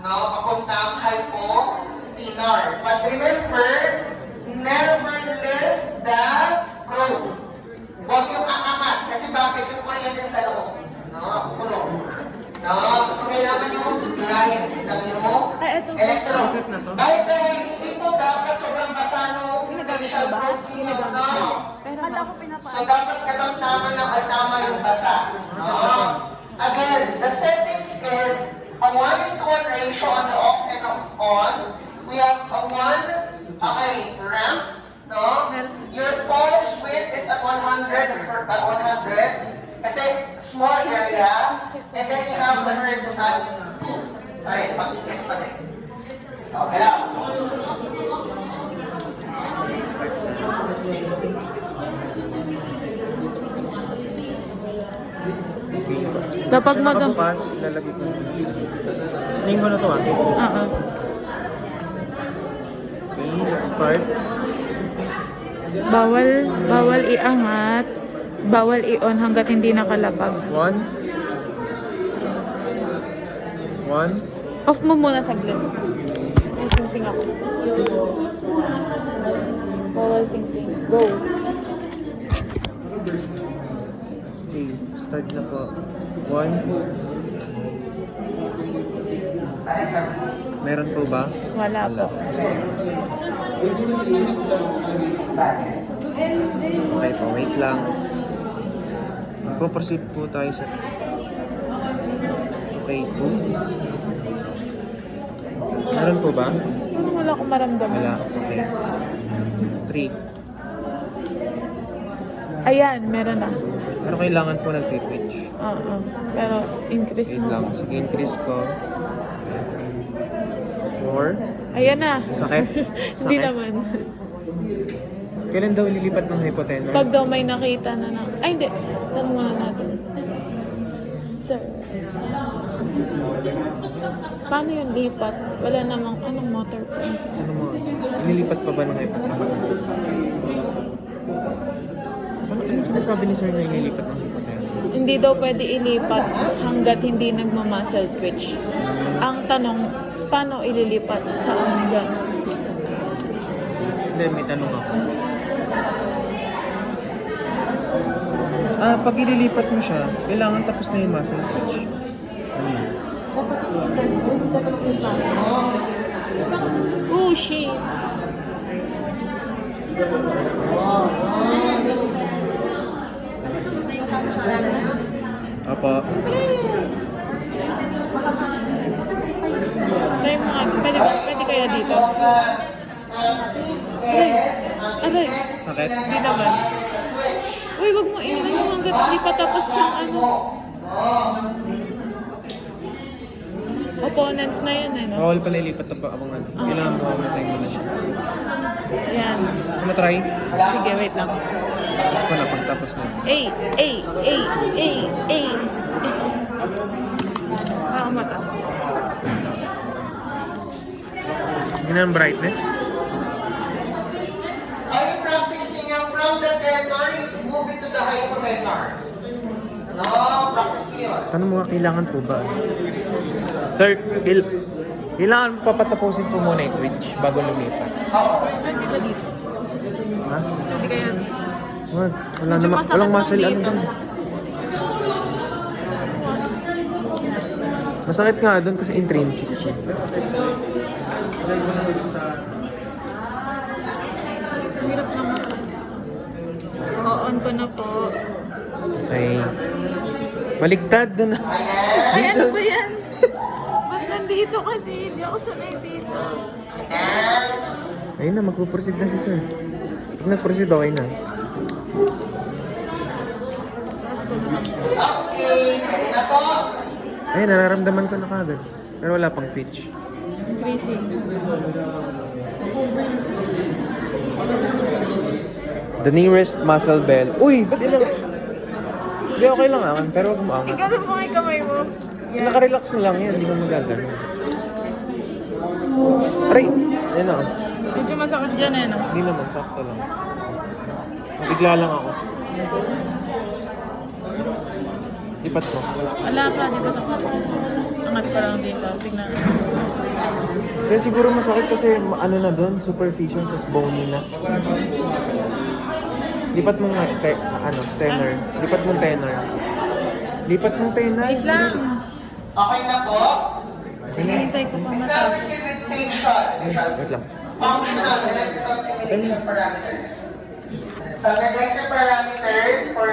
no? Papuntang hypotenar. But remember, never lift the rope. Huwag yung aangat. Kasi bakit yung kuryente sa loob? No? Kulong. No? So, kailangan yung glide ng yung electron. By the way, hindi po dapat sobrang basa nung facial protein. No? So, dapat katamtaman lang or tama yung basa. No? Again, the settings is a 1:1 ratio on the off and on. We have a 1, ramp. No? Your pulse width is at 100 per 100. Kasi small area. And then you have the hertz at 2. Alright, pag-ikis pa din. Okay lang. Kapag nakabukas, lalagay ko. Ngayon ko na to Okay, let's start. Bawal iangat. Bawal i-on hanggat hindi nakalapag. 1. Off mo muna saglit. Ay, sing-sing ako. Bawal sing-sing. Go. Okay, start na po. 1. Meron po ba? Wala po. Okay po, wait lang. Magpo-proceed po tayo sa... Okay po. Meron po ba? Ano wala akong maramdaman? Wala, okay. 3. Ayan, meron na. Pero kailangan po nag-twitch. Oo. Pero increase Wait mo. lang, sige, increase ko. 4. Ayan na. Sakit? Hindi Sakit? naman. Kailan daw ililipat ng hypotenor? Pag daw may nakita na na. Ay, hindi. Tanong muna natin. Sir. Paano yung lipat? Wala namang anong motor point. Ano mo? Ililipat pa ba ng hypotenor? Ano sinasabi ni sir na ililipat ng hypotenor? Hindi daw pwede ilipat hanggat hindi nagma-muscle twitch. Ang tanong, paano ililipat sa hanggan? Hindi, may tanong ako. Pag ililipat mo siya, kailangan tapos na yung muscle twitch. Oh, shit. Apa. Try mo nga. Pwede kaya dito? Aray. Sakit? Hindi naman. Uy, wag mo iinom hanggat hindi pa tapos yung ano. Opponents na yun eh, no? Bawal pala ilipat na pa ako nga. Kailangan mo matay mo na siya. Yan. So, matry? Sige, wait lang. Tapos ko na pagtapos na. Ay! Nakamata. Ganyan ang brightness. Are you practicing from the tenor, move it to the hypotenor? No, practice yun. Tanong mo nga, kailangan po ba? Sir, kailangan papatapusin po muna yung Twitch bago lumipat. Oo. Pwede ba dito? Ha? Pwede kaya dito? Wala Medyo naman, masakit walang lang muscle ano dito. dun. Masakit nga doon kasi intrinsic siya. Hirap naman. Oo-on ko na po. Okay. Baligtad doon. Ay, ano ba yan? Ba't nandito kasi? Hindi ako sanay dito. Ayun na, magpuproceed na si sir. Pag nag-proceed, okay na. Okay, ready na po. Ayun, nararamdaman ko na kagad. Pero wala pang pitch. Increasing. The nearest muscle bell. Uy, ba't ilang... Hindi, okay lang naman. Pero huwag mo angat. Ikaw mo yung kamay mo. Yan. Naka-relax mo lang yan. Hindi mo magagano. Aray! Ayun na. Medyo masakit dyan eh, no? Hindi naman, sakto lang. Nabigla lang ako. Lipat mo. Wala pa, di ba sapat? Angat pa lang dito. Tignan. Kaya siguro masakit kasi ano na doon, superficial, tas bony na. Lipat mong tenor. Lipat mong tenor. Lipat mong tenor. Wait lang. Okay na po? Hinihintay ko pa matapos. Establish the distinction. Wait lang. Functional electrical stimulation parameters. Standardized parameters for